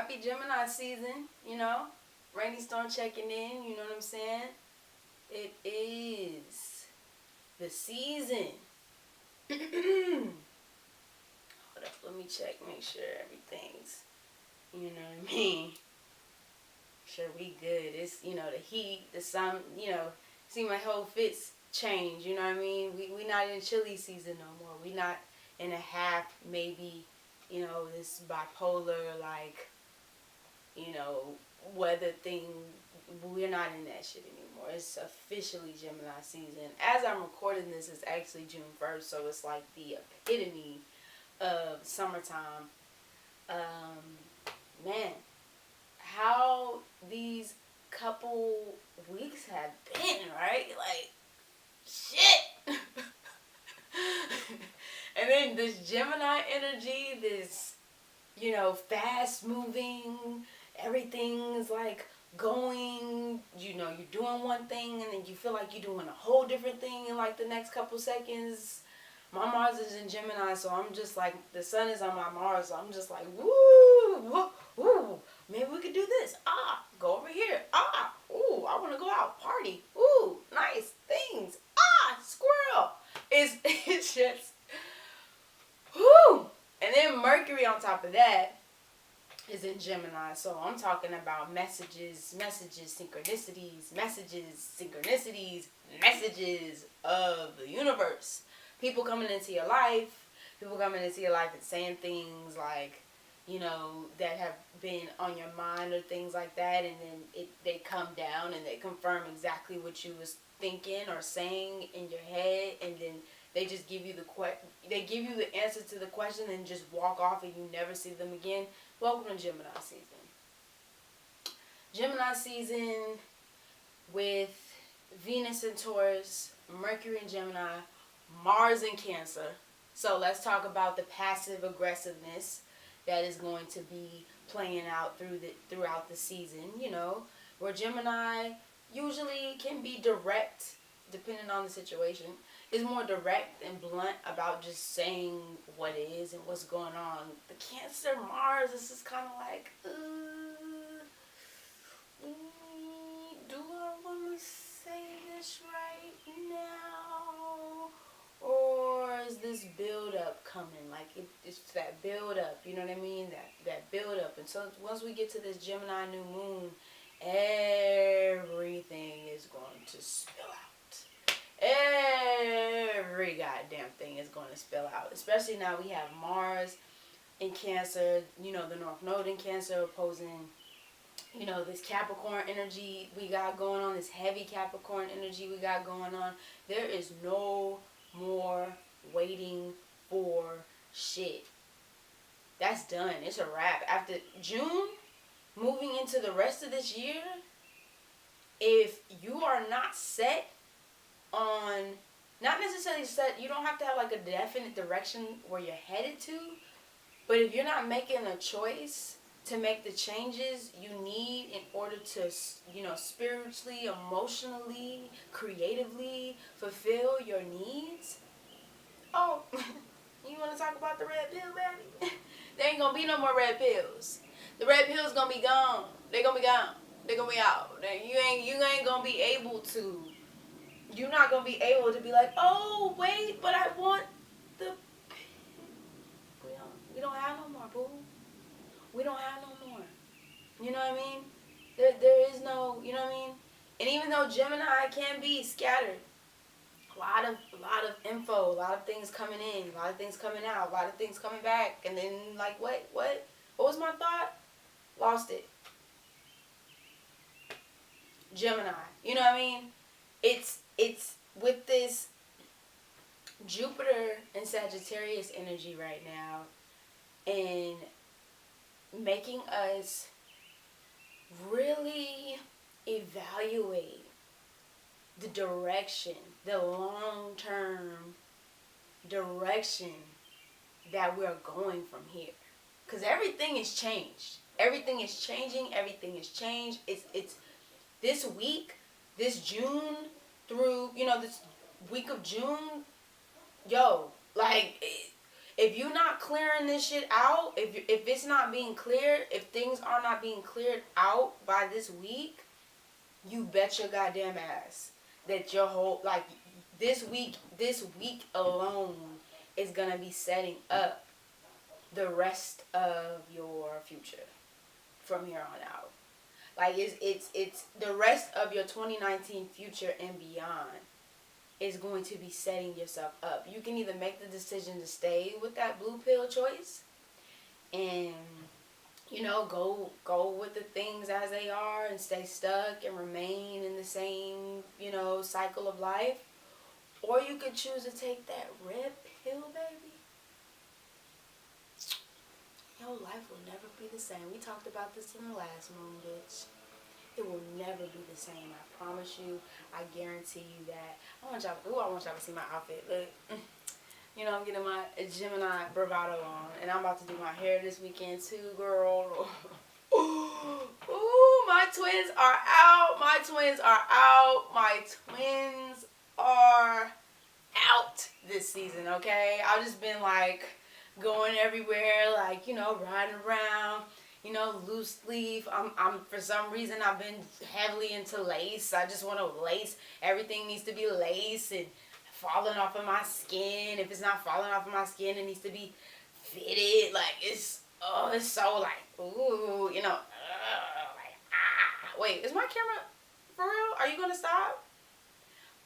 happy Gemini season, you know. Rainy storm checking in, you know what I'm saying? It is the season. Hold up, let me check, make sure everything's, you know what I mean? Sure, we good. It's, you know, the heat, the sun, you know, see my whole fits change, you know what I mean? We not in chilly season no more. We not in a half, maybe, you know, this bipolar, like, you know, weather thing. We're not in that shit anymore. It's officially Gemini season. As I'm recording this, it's actually June 1st, so it's like the epitome of summertime. Man, how these couple weeks have been, right? Like, shit. And then this Gemini energy, this, you know, fast moving, everything's like going, you know, you're doing one thing and then you feel like you're doing a whole different thing in like the next couple seconds. My Mars is in Gemini, so I'm just like, the sun is on my Mars, so I'm just like, woo, woo, woo. Maybe we could do this. Ah, go over here. Ah, ooh, I want to go out, party. Ooh, nice things. Ah, squirrel. It's just, whoo. And then Mercury on top of that is in Gemini. So I'm talking about messages, synchronicities, messages of the universe. People coming into your life, and saying things like, you know, that have been on your mind or things like that, and then they come down and they confirm exactly what you was thinking or saying in your head, and then they just give you the answer to the question and just walk off and you never see them again. Welcome to Gemini season. Gemini season with Venus in Taurus, Mercury in Gemini, Mars in Cancer. So let's talk about the passive aggressiveness that is going to be playing out throughout the season, you know, where Gemini usually can be direct, depending on the situation, is more direct and blunt about just saying what is and what's going on. The Cancer Mars is just kind of like, do I want to say this right now? Or is this build up coming? Like it's that build up, you know what I mean? That build up. And so once we get to this Gemini new moon, everything is going to spill out. Every goddamn thing is going to spill out. Especially now we have Mars in Cancer, you know, the North Node in Cancer opposing, you know, this Capricorn energy we got going on, this heavy Capricorn energy we got going on. There is no more waiting for shit. That's done. It's a wrap. After June, moving into the rest of this year, if you are not set on, not necessarily set, you don't have to have like a definite direction where you're headed to, but if you're not making a choice to make the changes you need in order to, you know, spiritually, emotionally, creatively fulfill your needs. Oh, you want to talk about the red pill, baby? There ain't gonna be no more red pills. The red pills gonna be gone. They gonna be gone. They gonna be out. You ain't gonna be able to. You're not gonna be able to be like, oh wait, but I want the. We don't have no more, boo. We don't have no more. You know what I mean? There is no, you know what I mean? And even though Gemini can be scattered, a lot of info, a lot of things coming in, a lot of things coming out, a lot of things coming back, and then like what was my thought? Lost it. Gemini. You know what I mean? It's with this Jupiter and Sagittarius energy right now, and making us really evaluate the direction, the long-term direction that we're going from here. Because everything is changed. Everything is changing. Everything is changed. It's this week, this June through, you know, this week of June, yo, like, If you're not clearing this shit out, if it's not being cleared, if things are not being cleared out by this week, you bet your goddamn ass that your whole, like, this week alone is gonna be setting up the rest of your future from here on out. Like, it's the rest of your 2019 future and beyond is going to be setting yourself up. You can either make the decision to stay with that blue pill choice and, you know, go with the things as they are and stay stuck and remain in the same, you know, cycle of life. Or you could choose to take that red pill, baby. Your life will never be the same. We talked about this in the last room, bitch. It will never be the same. I promise you. I guarantee you that. I want y'all to see my outfit. Look, you know, I'm getting my Gemini bravado on, and I'm about to do my hair this weekend too, girl. Ooh, my twins are out. My twins are out. My twins are out this season. Okay, I've just been like going everywhere, like, you know, riding around. You know, loose leaf. I'm for some reason I've been heavily into lace. I just want to lace. Everything needs to be lace and falling off of my skin. If it's not falling off of my skin, it needs to be fitted. Like, it's so like, ooh, you know, like, ah. Wait, is my camera for real? Are you gonna stop?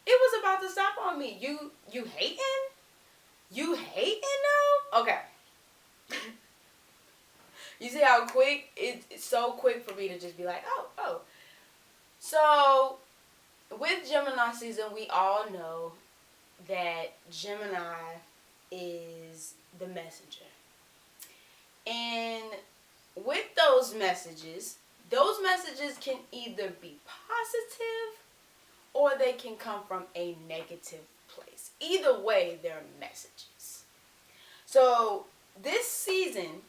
It was about to stop on me. You hating? You hating now? Okay. You see how quick? It's so quick for me to just be like, oh. So, with Gemini season, we all know that Gemini is the messenger. And with those messages can either be positive or they can come from a negative place. Either way, they're messages. So, this season,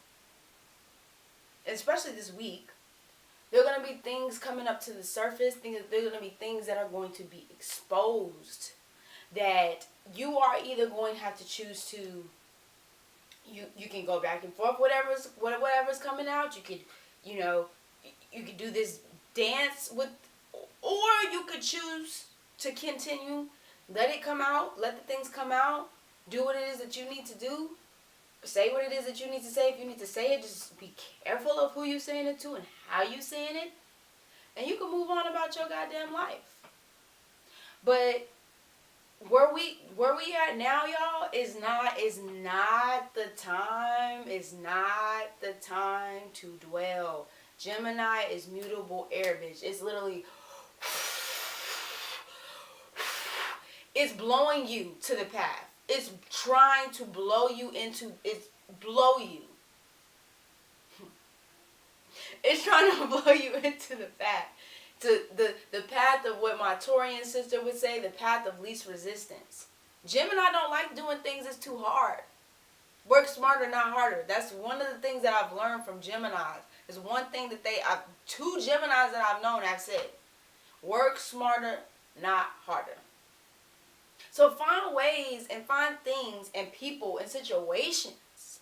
especially this week, there are going to be things coming up to the surface. There are going to be things that are going to be exposed that you are either going to have to choose to, you can go back and forth, whatever's coming out. You could, you know, you could do this dance with, or you could choose to continue, let it come out, let the things come out, do what it is that you need to do. Say what it is that you need to say. If you need to say it, just be careful of who you're saying it to and how you're saying it. And you can move on about your goddamn life. But where we at now, y'all, is not the time. It's not the time to dwell. Gemini is mutable air, bitch. It's literally, it's blowing you to the path. It's trying to blow you into, blow you. It's trying to blow you into the path. To the path of what my Taurian sister would say, the path of least resistance. Gemini don't like doing things that's too hard. Work smarter, not harder. That's one of the things that I've learned from Geminis. It's one thing that two Geminis that I've known have said. Work smarter, not harder. So find ways and find things and people and situations,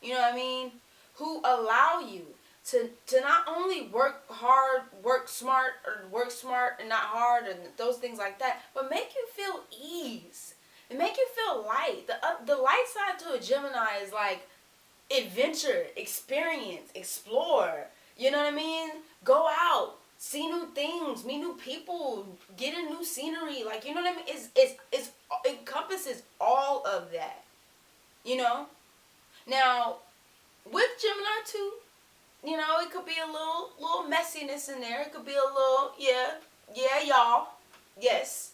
you know what I mean, who allow you to not only work hard, work smart and not hard and those things like that, but make you feel ease and make you feel light. The light side to a Gemini is like adventure, experience, explore, you know what I mean? Go out. See new things, meet new people, get in new scenery. Like, you know what I mean? It encompasses all of that. You know? Now, with Gemini too, you know, it could be a little messiness in there. It could be a little, yeah, y'all. Yes,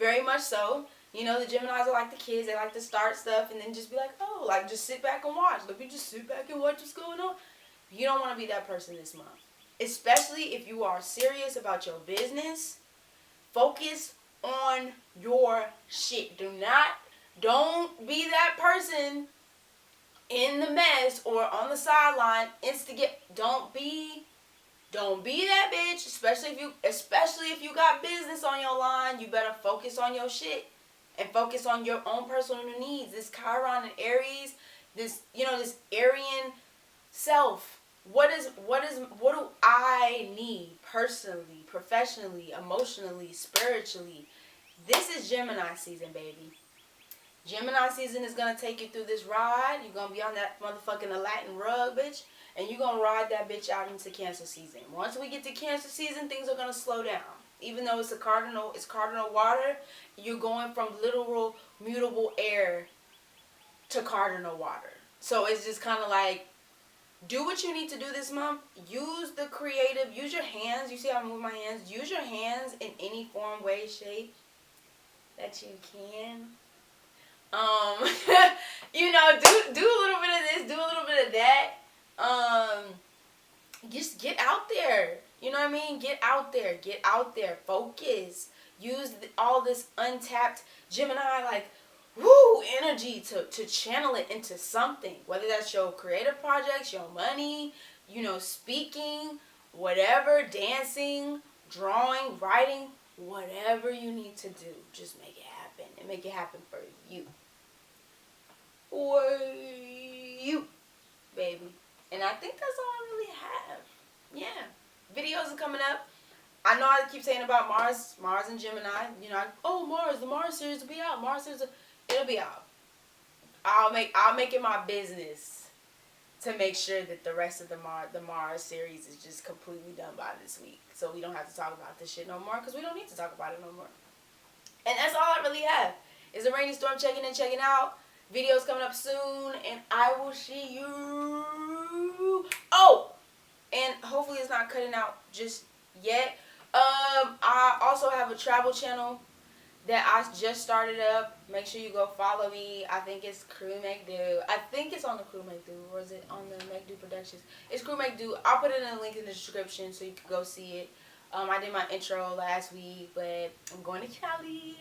very much so. You know, the Geminis are like the kids. They like to start stuff and then just be like, oh, like just sit back and watch. Let me just sit back and watch what's going on. You don't want to be that person this month. Especially if you are serious about your business, focus on your shit. Don't be that person in the mess or on the sideline, instigate. Don't be that bitch. Especially if you got business on your line, you better focus on your shit and focus on your own personal needs. This Chiron and Aries, this, this Aryan self. What do I need personally, professionally, emotionally, spiritually? This is Gemini season, baby. Gemini season is gonna take you through this ride. You're gonna be on that motherfucking Aladdin rug, bitch, and you're gonna ride that bitch out into Cancer season. Once we get to Cancer season, things are gonna slow down. Even though it's cardinal water, you're going from literal mutable air to cardinal water. So it's just kind of like, do what you need to do this month. Use the creative. Use your hands. You see how I move my hands? Use your hands in any form, way, shape that you can. Do a little bit of this, do a little bit of that. Just get out there. You know what I mean? Get out there. Get out there. Focus. Use all this untapped Gemini, like, energy to channel it into something. Whether that's your creative projects, your money, speaking, whatever, dancing, drawing, writing, whatever you need to do. Just make it happen. And make it happen for you. For you, baby. And I think that's all I really have. Yeah. Videos are coming up. I know I keep saying about Mars and Gemini. Mars, the Mars series will be out. It'll be out. I'll make it my business to make sure that the rest of the Mars series is just completely done by this week. So we don't have to talk about this shit no more, because we don't need to talk about it no more. And that's all I really have. Is a rainy storm checking in, checking out. Videos coming up soon, and I will see you. Oh, and hopefully it's not cutting out just yet. I also have a travel channel that I just started up. Make sure you go follow me. I think it's Kru Maekdo. I think it's on the Kru Maekdo, or is it on the Maekdo Productions? It's Kru Maekdo. I'll put it in the link in the description so you can go see it. I did my intro last week, but I'm going to Cali.